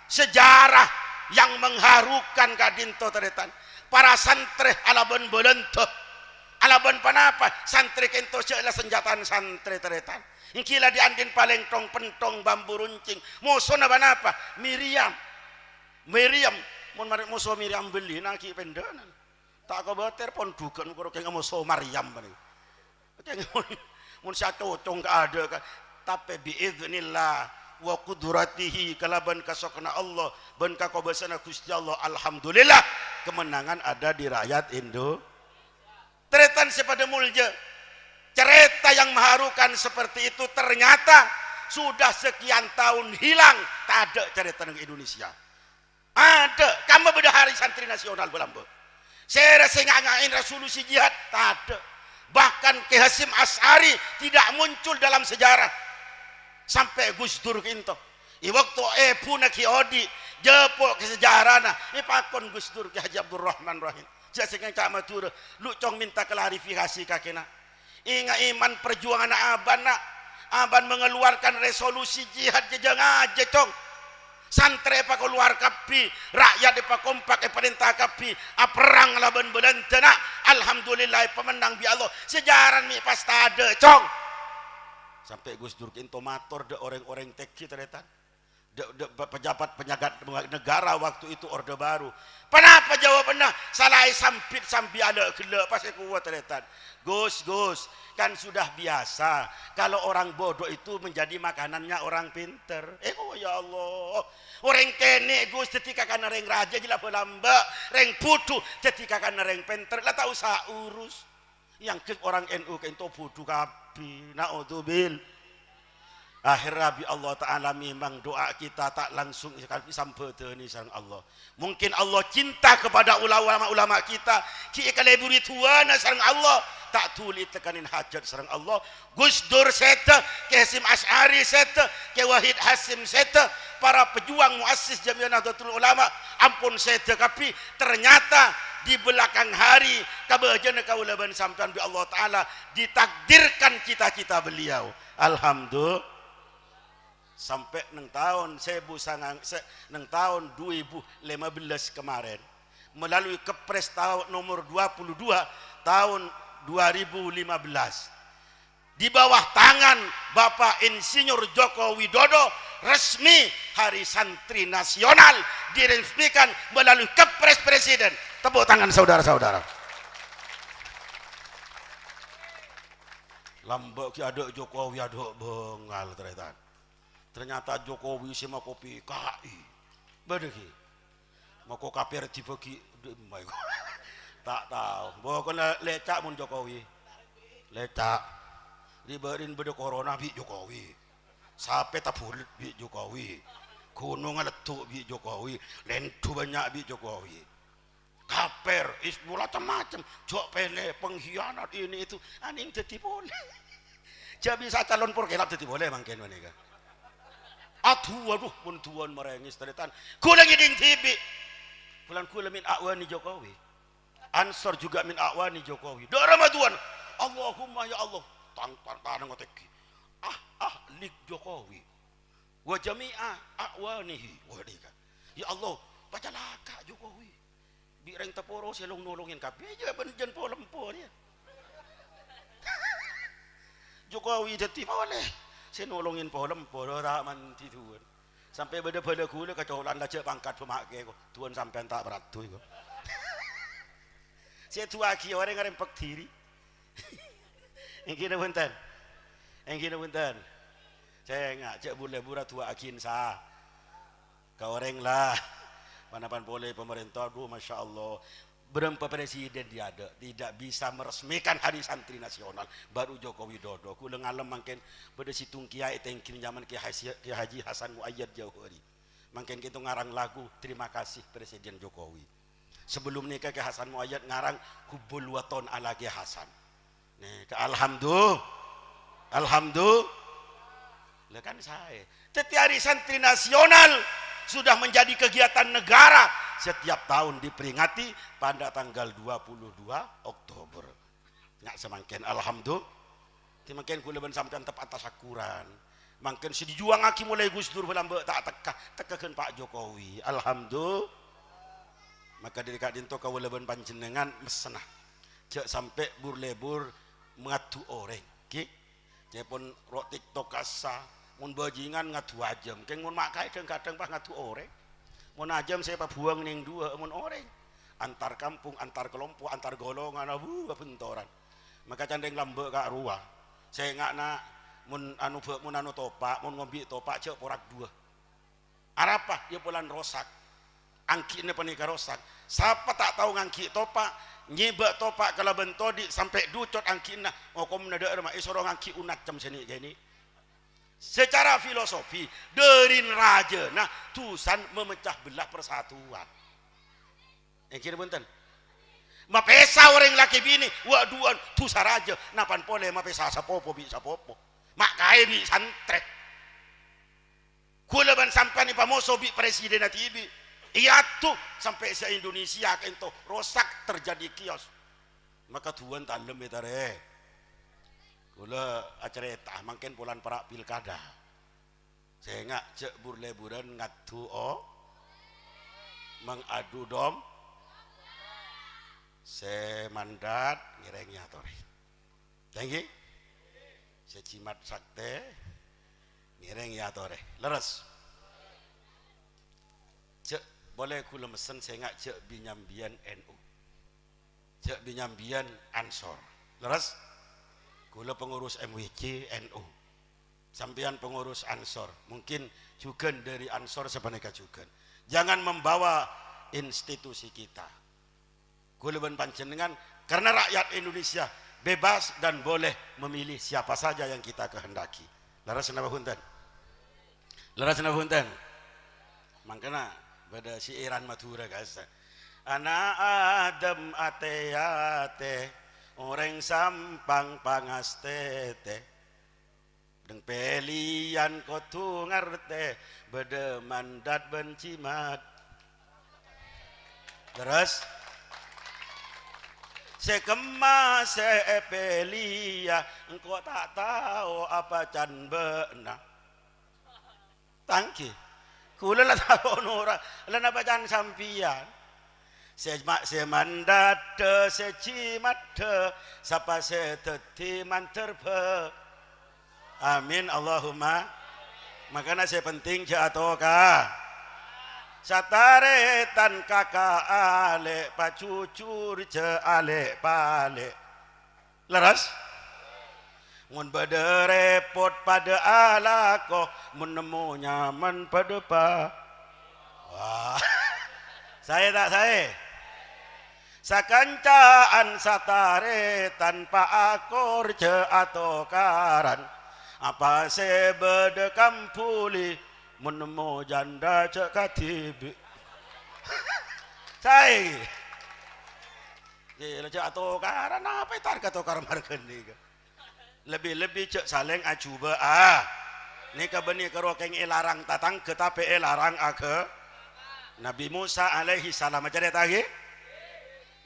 sejarah yang mengharukan kadinto teretan. Para santri alaban belento, alaban panapa santri kento selah senjataan santri teretan. Ingkila diandin paling tong pentong bambu runcing. Musuh na banapa? Miriam. Mun marik musuh Miriam beli naki pendanan. Tak kau bater pon dukan koro keng musuh Maryam bani. Keng mun satu cong ada kan. Tapi biiznillah wa qudratihi kalaban kasokna Allah ban ka kobasana Gusti Allah, alhamdulillah kemenangan ada di rakyat Indo. Teretan sepada mulja. Cerita yang mengharukan seperti itu ternyata sudah sekian tahun hilang, tak ada cerita di Indonesia. Ada, kamu beda hari santri nasional belambo. Saya rasa ngain resolusi jihad, tak ada. Bahkan Kiai Hasyim Asy'ari tidak muncul dalam sejarah. Sampai Gus Dur kinto. I waktu puna Ki Odi jepok ke sejarahna. I pakon Gus Dur Ki Haji Abdul Rahman Rahim. Saya sengaja Kak Matur, lu cong minta klarifikasi kakena. Ingat iman perjuangan abana aban mengeluarkan resolusi jihad jejang aja cong. Santre pa keluar kapi, rakyat pa kompak perintah kapi, perang laban belentena. Alhamdulillah pemenang bi Allah. Sejarah mi pasti ada cong. Sampai Gus Dur kinto mator de orang-orang teki ternyata. De pejabat penjagat negara waktu itu Orde Baru. Kenapa jawabannya salah sampit sampai ada gila pas kuat ternyata. Gus kan sudah biasa kalau orang bodoh itu menjadi makanannya orang pinter. Oh ya Allah, orang kene Gus ketika kan reng raja jila pelamba, reng putu ketika kan reng pinter lah tak usah urus. Yang ke orang NU kento putu kapi, naudzubil. Akhir Rabi Allah Ta'ala memang doa kita tak langsung sampai ni sang Allah. Mungkin Allah cinta kepada ulama-ulama kita. Ki kaleburi tuana sang Allah. Tak tuli tekanin hajat sareng Allah. Gus Dur seta, ke Hasim Asy'ari seta, ke Wahid Hasim seta, para pejuang muassis Jamiah Nahdlatul Ulama. Ampun seta tapi ternyata di belakang hari kabehjeun kaulaban sampean bi Allah Ta'ala ditakdirkan cita-cita beliau. Alhamdulillah. Sampai neng tahun neng tahun 2015 kemarin melalui Kepres tahun nomor 22 tahun 2015 di bawah tangan Bapak Insinyur Joko Widodo resmi Hari Santri Nasional diresmikan melalui Kepres Presiden. Tepuk tangan saudara-saudara. Lambak ki ada Jokowi ada bengal ternyata Jokowi sama kopi KI badaki mau kok kapir dibagi tak tahu bahwa kena lecak mun Jokowi lecak riberin beda corona bi Jokowi sampai tabulit bi Jokowi gunung letuk bi Jokowi lentu banyak bi Jokowi kaper ismula macam jok pele pengkhianat ini itu aning jadi boleh jadi bisa calon perkelap jadi boleh mangken menika. Aduh pun tuan merengis teretan kula ngiding TV bulan kula min akwani Jokowi ansor juga min akwani Jokowi do Ramadan Allahumma ya Allah tangan ngoteki lik Jokowi wa jami'a akwanihi wadika ya Allah baca laka Jokowi bi reng teporo selong nolongin kabeh aja benjen polempo dia Jokowi dadi boleh saya nolongin polem tak manti tuan sampai beda-beda gula kecolan lah cek pangkat pemakai kok tuan sampai tak berat tuh kok saya tua ki orang yang rempek diri yang kena bentar saya nggak cek bule-bura tua akin sah kau orang lah manapan boleh pemerintah Masya Allah berempat presiden dia ada tidak bisa meresmikan Hari Santri Nasional baru Joko Widodo kula ngalem mangken pada situng kiai tengkin zaman Kiai Haji Hasan Muayyad Jauhari mangken kita ngarang lagu terima kasih Presiden Jokowi sebelum nikah Kiai Hasan Muayyad ngarang hubul waton ala Kiai Hasan nih ke alhamdulillah kan saya Hari Santri Nasional sudah menjadi kegiatan negara setiap tahun diperingati pada tanggal 22 Oktober. Nggak semangken alhamdulillah. Timangken kula ben sampean tepat tasakuran. Mangken si dijuang aki mulai Gus Dur belambe tak tekakeun Pak Jokowi. Alhamdulillah. Maka dari kak dinto kawula ben panjenengan mesenah. Cek sampai burlebur ngatu oreng. Ki. Cepon rok TikTok kasa mun bajingan ngatu ajam. Keng mun mak kadang-kadang pas ngatu oreng. Mun ajam saya buang ning dua mun oreng antar kampung antar kelompok antar golongan bentoran maka candeng lambe kak ruah saya ngakna mun anu topak mun ngombi topak cek porak dua arapa ya bulan rosak angki ini panika rosak siapa tak tahu ngangki topak nyebak topak kalau bentodi sampai ducot angki na ngokom nada erma isoro ngangki unat jam sini gini secara filosofi dari raja nah tusan memecah belah persatuan kira benten mapesa orang laki bini waduan tusa raja napan pole mapesa sapopo bi sapopo mak kai bi santre kula ban sampai ni pamoso bi presiden atibi iya tuh sampai se Indonesia kento rosak terjadi kios maka tuan talem betare Kula acerita mungkin bulan para pilkada. Saya ngak cek burle-buran ngadu mengadu dom. Saya mandat ngirengnya tore. Thank you. Saya cimat sakte ngireng ya tore. Leres. Cek boleh kula mesen saya ngak cek binyambian NU. Cek binyambian Ansor. Leres. Kula pengurus MWC NU, sampean pengurus Ansor, mungkin juga dari Ansor sebenarnya juga. Jangan membawa institusi kita. Kula ben panjenengan karena rakyat Indonesia bebas dan boleh memilih siapa saja yang kita kehendaki. Laras napa punten? Laras napa punten? Mangkana pada siiran Madura guys. Anak Adam ate-ate orang sampang pangastete deng pelian kotu ngarte bede mandat bencimat terus sekema sepelia engkau tak tahu apa can beuna tangki kula lah tahu nora lan apa can sampian semandat secimat sapa seteti manterpe amin Allahumma makanya saya penting jatoka sataretan kakak ale pacucur ce ale pale leras mun bade repot pada alako menemu nyaman pada pa wah saya tak saya sakancaan satare tanpa akor ce atau karan apa sebede kampuli menemu janda ce katibi saya ya ce atau karan apa tar atau karan margeni lebih cek saleng acuba ni kabeni karo keng elarang tatang ketape elarang ake Nabi Musa alaihi salam aja deh tadi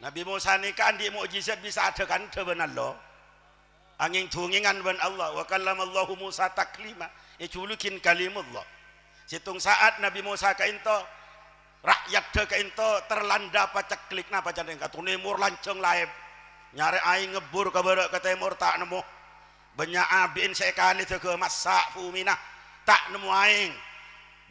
Nabi Musa ni kan di mukjizat bisa ada kan benar lo angin tungingan ben Allah wa kallamallahu Musa taklima iculukin kalimullah situng saat Nabi Musa ka into rakyat de ka into terlanda paceklik napa jandeng ka tunimur lanceng laib nyare aing ngebur ka beureu ka timur tak nemu banyak abin sekali teu ke masak fumina tak nemu aing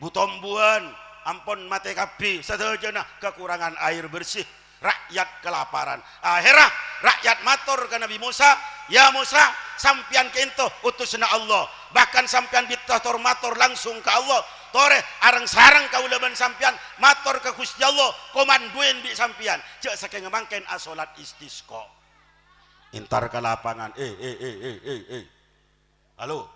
butombuan ampun mate kapi sadeujeuna kekurangan air bersih rakyat kelaparan akhirnya rakyat matur ke Nabi Musa ya Musa sampian ke into utusna Allah bahkan sampian ditator matur langsung ke Allah tore areng sareng kaula ban sampian matur ke Gusti Allah komanduin bi sampian cek saking mangken asolat istisqa intar ke lapangan halo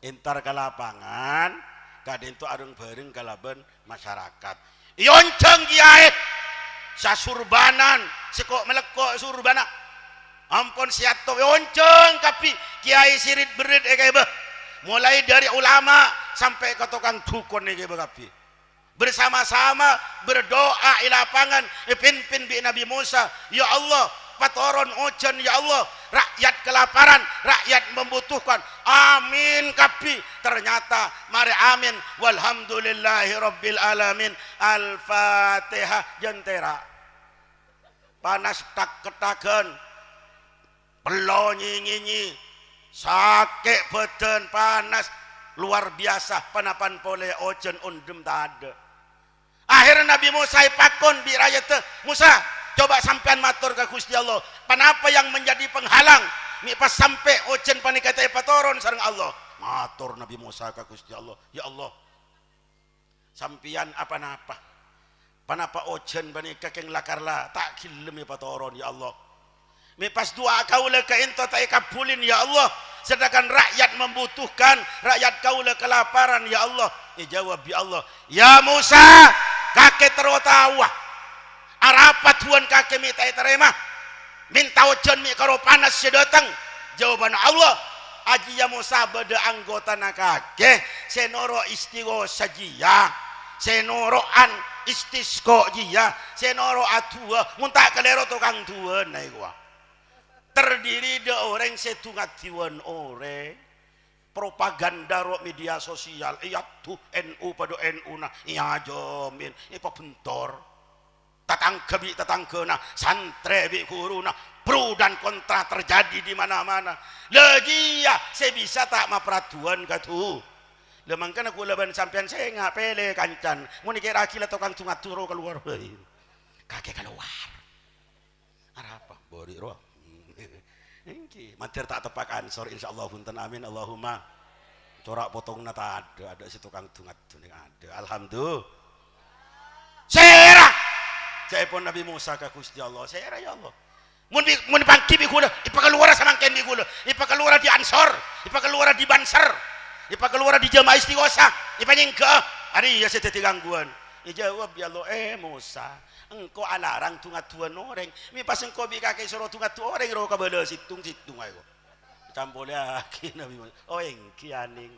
intar ke lapangan kadin tu areng bareng kalaban masyarakat yonceng kiai sasurbanan sekok melekok surbana ampun siato yonceng kapi kiai sirit berit kayak mulai dari ulama sampai ke tukang dukun kayak kapi bersama-sama berdoa di lapangan pimpin bi Nabi Musa ya Allah patoron ojen ya Allah rakyat kelaparan rakyat membutuhkan amin kapi ternyata mari amin walhamdulillahi rabbil alamin al-fatihah jentera panas tak ketaken pelo nyinyi sakit beten panas luar biasa panapan pole ojen undem tak ada akhirnya Nabi Musa pakon bi rakyat Musa coba sampean matur ke Gusti Allah kenapa yang menjadi penghalang mi pas sampai ojen panikata patoron sareng Allah matur Nabi Musa ke Gusti Allah ya Allah sampian apa-napa panapa ojen panika keng lakarla tak kilem patoron ya Allah mi pas doa kaula ka ento tak kabulin ya Allah sedangkan rakyat membutuhkan rakyat kaula kelaparan ya Allah jawab ya Allah ya Musa kakek terotawah arapat tuan kakek minta terima minta ojen mi karo panas sedatang jawaban Allah aji ya Musa beda anggota nakake senoro istigo sajia senoroan istisqo jia senoro atua muntah kelero tukang tuan naik gua terdiri dari orang setunggat tiwan orang propaganda ro media sosial iya tuh NU pada NU nah iya jamin apa bentor tatangkena santre bi kuruna pro dan kontra terjadi di mana-mana lagi ya saya bisa tak ma peraturan katu lemangkan aku leban sampean saya nggak pele kancan mau dikira akil atau kang tungat turo keluar kakek keluar apa bori roh ini mater tak tepakan sorry insyaallah punten amin Allahumma corak potong nata ada si tukang tungat tuning ada alhamdulillah serah saya pun Nabi Musa ke Gusti Allah serah ya Allah mun pangki bi kula ipakaluara samangken bi kula ipakaluara di Ansor ipakaluara di Banser ipakaluara di Jamaah Istighosa ipanyengke ari ya seteti gangguan jawab ya Allah Musa engkau alarang tungat tuan orang mi pas engkau bi kakek suruh tungat tu orang ro kabala situng ayo campur lagi Nabi Musa oh engki aning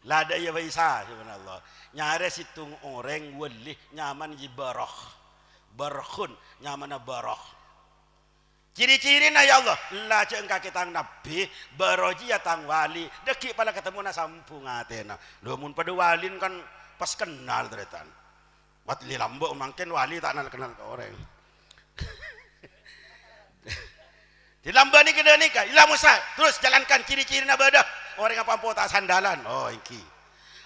lada ya baisa subhanallah nyare situng orang wali nyaman ji barkhun nyaman barokh ciri-ciri na ya Allah lah ceng kakek tang nabi baroji ya tang wali deki pada ketemu na sampung atena lo mun pada walin kan pas kenal teretan wat li lambo mangken wali tak kenal ke orang di lambani ke nikah ila Musa terus jalankan ciri-ciri na badah orang apa ampo tak sandalan oh iki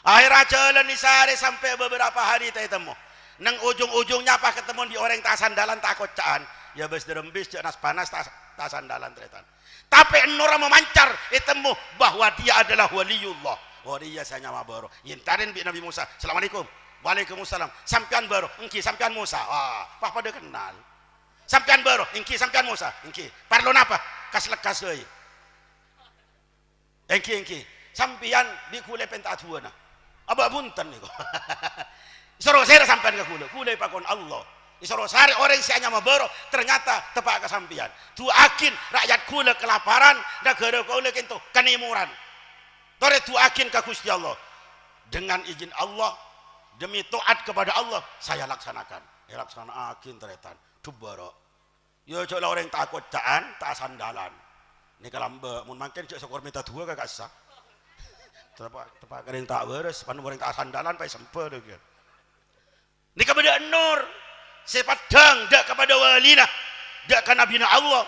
akhirnya jalan di sare sampai beberapa hari tak ketemu nang ujung-ujungnya apa ketemu di orang tak sandalan tak kocaan ya bes derembis jenas panas tak sandalan teretan tapi nora memancar ketemu bahwa dia adalah waliullah dia saya nyawa baru yintarin bi Nabi Musa assalamualaikum waalaikumsalam sampean baru engki sampean Musa pah pada kenal sampean baru engki sampean Musa engki parlon apa kas lekas deui engki sampean di kule pentatuana aba bunten niku isoro saya sampean ke kule pakon Allah isoro sare orang si anya mabaro ternyata tepak ke sampean tu akin rakyat kule kelaparan da gara kule kento kanimuran tore tu akin ka Gusti Allah dengan izin Allah demi taat kepada Allah saya laksanakan laksanakan teretan tubaro yo cok orang tak kocaan tak sandalan ni kalamba mun mangken cok sokor minta dua ka kasah tepak kering tak beres pan orang tak sandalan pai sempe deuk ni kepada nur sepadang dak kepada walina dak ka nabina Allah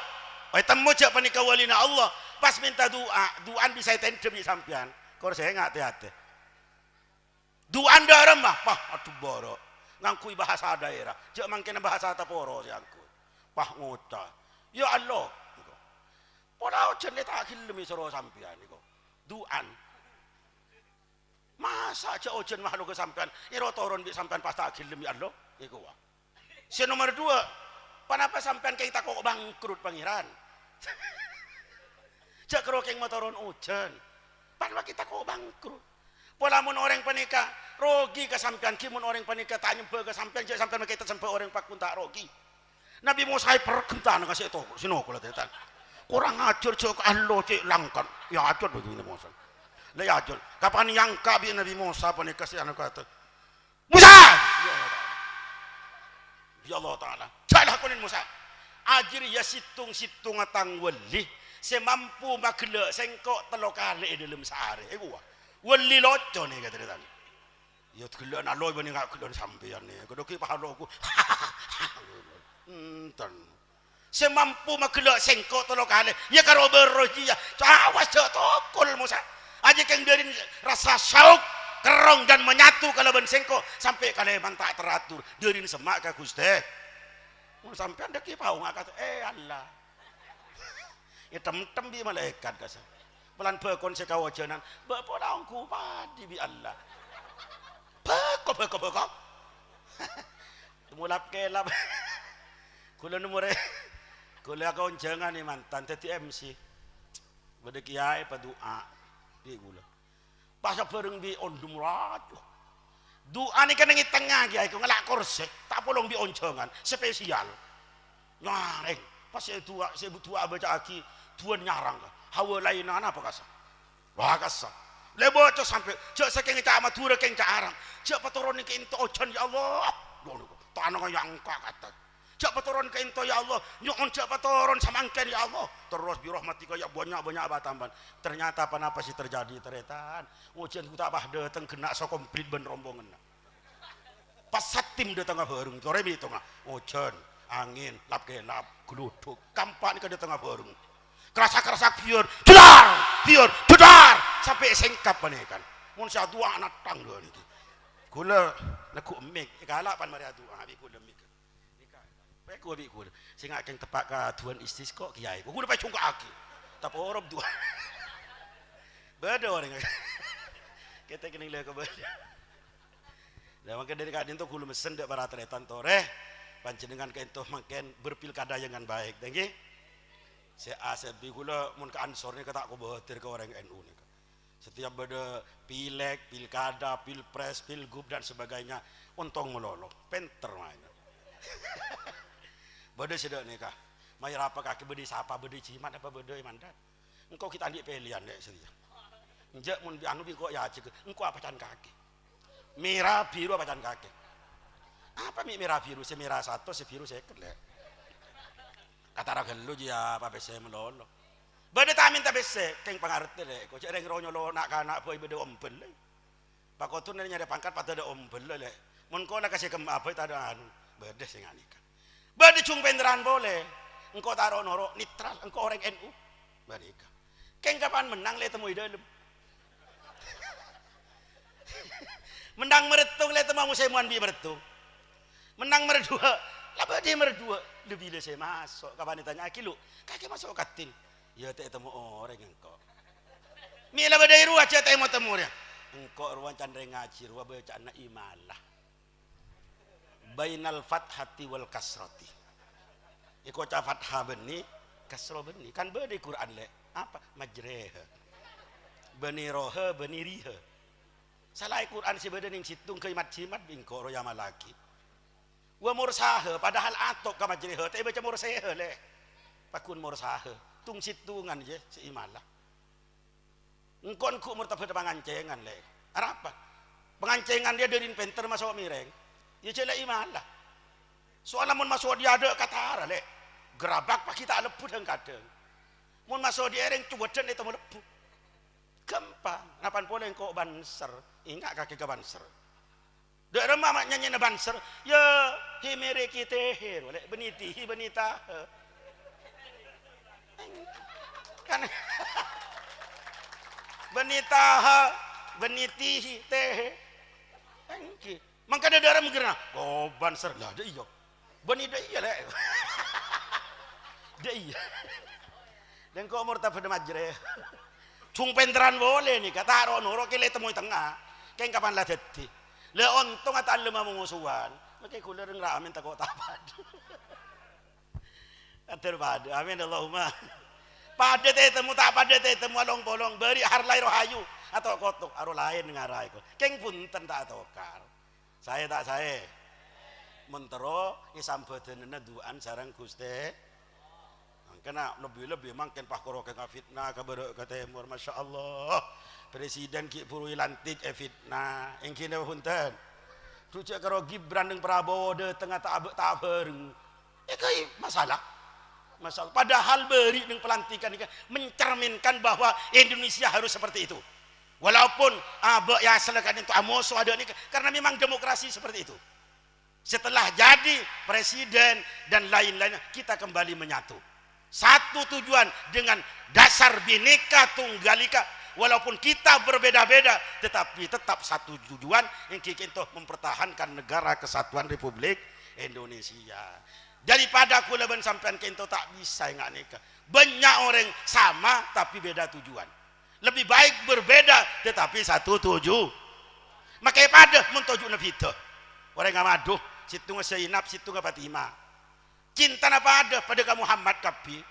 pai temu cak panika walina Allah pas minta duaan bisa tendem di sampean kor saya ngate-ate duaan darem mah pah atuh boro ngangkui bahasa daerah cak mangkena bahasa taporo siangku pah ngota ya Allah pola ojen tak hilmi soro sampean niku duaan masa cak ojen makhluk sampean iro toron bi sampean pas tak hilmi Allah iku wa si nomor 2 panapa sampean kita kok bangkrut pangeran cak kerokeng motoron ojen panapa kita kok bangkrut pola mun orang panika rogi ke sampean kimun orang panika tak nyempe ke sampean cak sampean kita sampai orang pakun tak rogi Nabi Musa perkentan kasih itu sino kula tetan kurang ajar cok Allah cek langkan ya ajar begini Musa lah ya ajar kapan nyangka bi Nabi Musa panika si anak kata Musa ya Allah taala salah kunin Musa ajir ya situng atang wali semampu makle sengkok telo kali dalam sehari gua wali loco nih kata dia tadi ya tgele na loy bani ngak kelon sampean nih kedoki pahaloku enten semampu makle sengkok telo kali ya karo beroji ya awas cok tokol Musa aja keng dari rasa syauk kerong dan menyatu kalau ben sengkok sampai kalian tak teratur dari semak ke Gusti sampean deki pau ngak kata Allah ya tem-tem bi malaikat kasa pelan bekon sekawajanan bapak daungku padi bi Allah beko tumulap kelap kula nomor kula kaon jangan ni mantan teti MC bade kiai padua di gula pas bareng bi ondum rajo doa ni kan ngi tengah kiai ko ngelak kursi tak polong bi onjongan spesial nyareng pas saya butua baca aki tuan nyarang hawa lain apa kasa wah kasa lebo cok sampai cok saking kita amatur keng carang cok patoron ke into ojan ya Allah tak ana yang kata jak patoron ke ento ya Allah, nyuun jak patoron samangken ya Allah. Terus bi rahmatika ya banyak-banyak batamban. Ternyata apa sih terjadi teretan. Ujian ku tak bah dateng kena so komplit ben rombongan. Pas satim di tengah bareng, sore di tengah ujian, angin, lap gelap, geluduk, kampan ke di tengah bareng. Kerasa biar, jedar, sampai sengkap kan. Mun sia dua anak tang dua niki. Kula nak mik, galak pan mari atu, abi kula mik. Nika, bae ku abi kula. Sing akeh tepak ka tuan istisqa kiai. Ku udah pacung ka aki. Tapi orang dua. Beda orang. Kita kena lihat ke beda. Lah mangke dari kadin tu kula mesen dek para tretan tore. Panjenengan ka entuh mangken berpilkada dengan baik. Nggih. Saya kula mun ke ansor ni kata aku bahatir ke orang NU ni. Setiap ada pileg, pilkada, pilpres, pilgub dan sebagainya untung melolong, penter main. Beda sedek ni kah? Mayar apa kaki bedi siapa bedi cimat apa beda mandat. Engkau kita andik pilihan dek sedia. Njak mun anu bi kok ya cik. Engkau apa can kaki? Merah biru apa can kaki? Apa merah biru? Se merah satu, se biru second lek. Kata ragen lu ya apa bese melolo. Bade tamin ta bese keng pangarete le. Ko cek reng ronyo lo nak kanak boy bede ompel le. Pakotun nyari pangkat pada ada ompel le. Mun ko la kasih kem apa ta ada anu. Bade sing anika. Bade cung penderan boleh. Engko taro noro netral engko orang NU. Bade ka. Keng kapan menang le temui dalam. Menang meretung le temu musemuan bi meretung. Menang merdua. Lah bade merdua. Lebih le saya masuk kapan ditanya aki lu kakek masuk katin ya tak temu orang engkau mila badai ruah cak temu temu dia engkau ruang candre ngaji ruah baca anak imalah bainal fathati wal kasrati iko ca fathah beni kasro beni kan badai Quran le apa majreha beni roha beni riha salah Quran si badai ning situng keimat cimat bingko roya malaki wa mursaha padahal atok ka majriha teh baca mursaha le pakun mursaha tung situngan je seimalah engkon ku murtafid pangancengan le apa pangancengan dia dari penter masuk mireng ya cele imalah soalnya mun masuk dia ada katara le gerabak pak kita leput hang kadang mun masuk dia ereng cuweden itu leput gampang napan pole engko banser ingat kaki ke banser. Dek remah mak nyanyi na banser, ya himere kita her, oleh beniti benita, kan benita beniti teh, engki, mangka ada darah menggerna, oh banser lah, dek iyo, benida iya leh, dek iya, dan kau umur tak pada majre, cung penteran boleh nih, kata aro noro kile temui tengah, keng kapan lah jadi. Le ontong at alam musuhan makay kula ring ramen ta ko tapad ater pad amin Allahumma pade te temu tak pade te temu along bolong beri harlay rohayu atau kotok aro lain ngarai ko keng punten tak tokar saya tak saya mentero isambedenna duan sareng Gusti kena lebih mangken pakoro ke fitnah kabar ke timur masyaallah presiden ki purui lantik fitnah engki ne punten tucek karo Gibran jeung Prabowo de tengah tak bareng kai masalah padahal beri dengan pelantikan ini mencerminkan bahwa Indonesia harus seperti itu walaupun abek ya selekan itu amoso ada ini karena memang demokrasi seperti itu setelah jadi presiden dan lain-lainnya kita kembali menyatu satu tujuan dengan dasar Bhinneka Tunggal Ika walaupun kita berbeda-beda tetapi tetap satu tujuan yang kita mempertahankan negara kesatuan Republik Indonesia daripada kula ben sampean kita tak bisa enggak nikah banyak orang sama tapi beda tujuan lebih baik berbeda tetapi satu tujuan makanya pada mentujuan kita orang ngamaduh situ Zainab situ Fatimah cinta apa ada pada kamu Muhammad kapi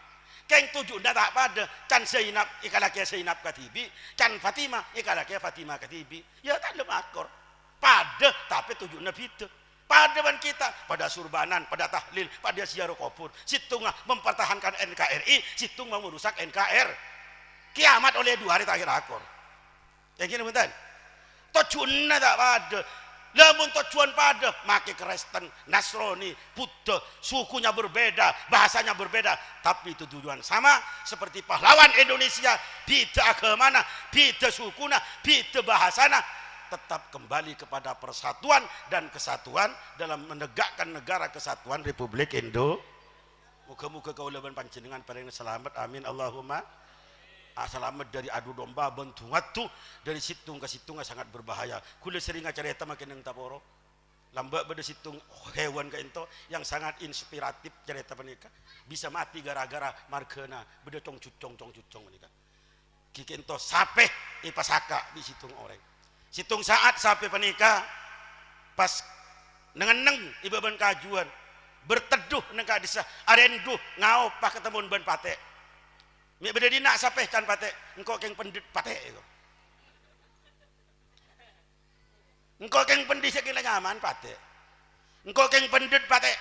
keng tujuh dah tak pada can Zainab ikalaki Zainab katibi can Fatimah ikalaki Fatimah katibi ya tak ada makor pada tapi tujuh nabi itu pada ban kita pada surbanan pada tahlil pada ziarah kubur situ mempertahankan NKRI situ mau merusak NKR kiamat oleh 2 hari terakhir akor yang gini betul tujuhnya tak pada Lamun tujuan pada make Kristen, Nasrani, Buddha, sukunya berbeda, bahasanya berbeda, tapi itu tujuan sama seperti pahlawan Indonesia, beda agamana, beda sukuna, beda bahasana, tetap kembali kepada persatuan dan kesatuan dalam menegakkan negara kesatuan Republik Indo. Muga-muga kaulaban panjenengan paling selamat, amin Allahumma. Selamat dari adu domba bentungat tuh dari situng ke situng sangat berbahaya. Kula sering cerita makin yang taporo lambak pada situng hewan ke ento yang sangat inspiratif cerita menika bisa mati gara-gara margana beda cong cucong menika kiki ento sape ipasaka di situng orang situng saat sape menika pas nengeneng ibaban kajuan berteduh nengka desa arenduh ngau pak ketemu ban pate mi beda dina sapeh kan pate engkau keng pendit pate engkau keng pendit sekila nyaman pate engkau keng pendit pate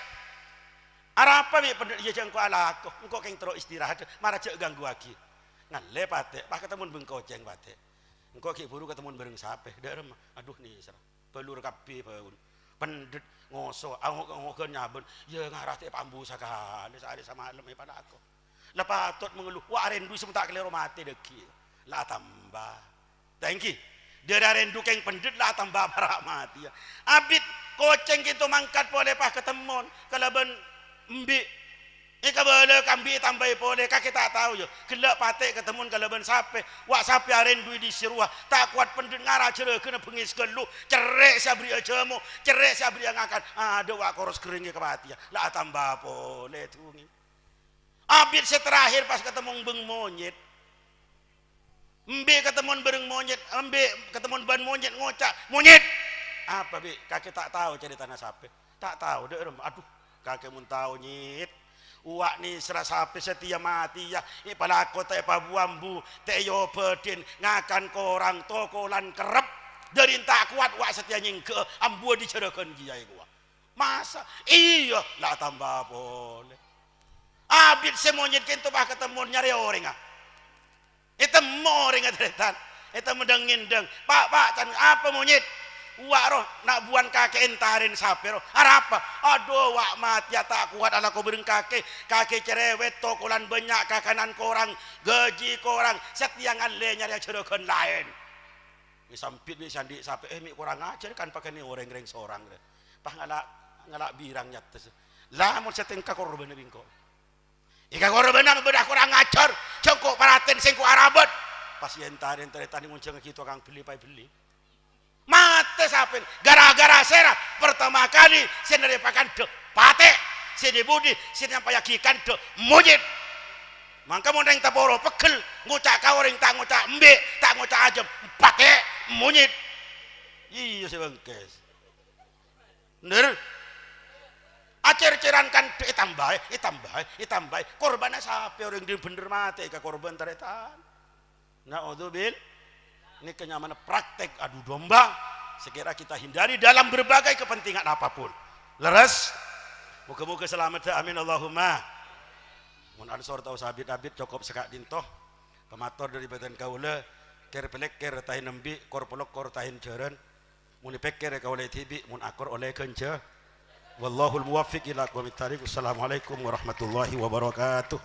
arapa mi pendit iya jangko ala aku engkau keng terus istirahat marah cek ganggu lagi ngalle pate pak ketemu bengkau ceng pate engkau ki buru ketemu bareng sapeh darem aduh nih serah pelur kapi paun pendit ngoso angok nyaben ya ngarah teh pambu sakali sehari sama malam pada aku lepas tot mengeluh wah rendu sebentar kelero mati deki lah tambah thank you dari rendu keng pendit lah tambah marah mati ya abit koceng gitu mangkat boleh pas ketemuan kalau ben mbi boleh kambi tambah boleh kakek tak tahu ya gelak patek ketemuan kalau ben sape wak sape rendu di siruah tak kuat pendit ngarah cerah kena pengis geluh cerek sabri ajamu cerek sabri yang akan ada wak koros keringnya kematian lah tambah boleh tungi abis terakhir pas ketemu beng monyet mbe ketemu bereng monyet mbe ketemu ban monyet ngocak monyet apa bi kakek tak tahu cerita sape tak tahu deh aduh kakek mun tahu nyit uak nih serasa sape setia mati ya ipala kota epa buambu teyo bedin ngakan korang tokolan kerep dari tak kuat uak setia nyingke ambu dicerahkan giai gua masa iya lah tambah boleh abis semonyet kintu bah ketemu nyari orang itu moring adetan itu mendengin deng pak can apa monyet wak roh nak buan kakek entarin sape roh apa aduh wak mati tak kuat anak kau bereng kakek cerewet tokolan banyak kakanan korang gaji korang setiap ngalle nyari cerokan lain sampit ni sandi sape mi kurang ajar kan pakai ni orang-orang seorang deh pak ngalak birang nyates lah mau setengkah korban bingko ika korban bedah kurang ajar cengkok paraten sengko arabot pasien tarin tani ngunceng gitu kang beli mate sapen gara-gara sera pertama kali saya nerepakan de pate saya dibudi saya nyampayakikan de mujid maka mau neng taporo pekel ngucak kau orang tak ngucak mbe tak ngucak ajem pate mujid iya saya bengkes bener acer-ceran kan ditambah korbannya siapa orang dia bener mati ke korban taretan na'udzubil ini kenyamanan praktek adu domba sekira kita hindari dalam berbagai kepentingan apapun leres muka-muka selamat amin Allahumma mun ansor tau sabit abid cukup sekak dintoh pemator dari badan kaula ker pelek ker tahin nembi kor polok kor tahin jaran mun pekere kaula tibi mun akor oleh kenca wallahul muwaffiq ila aqwamit thariq. Assalamualaikum warahmatullahi wabarakatuh.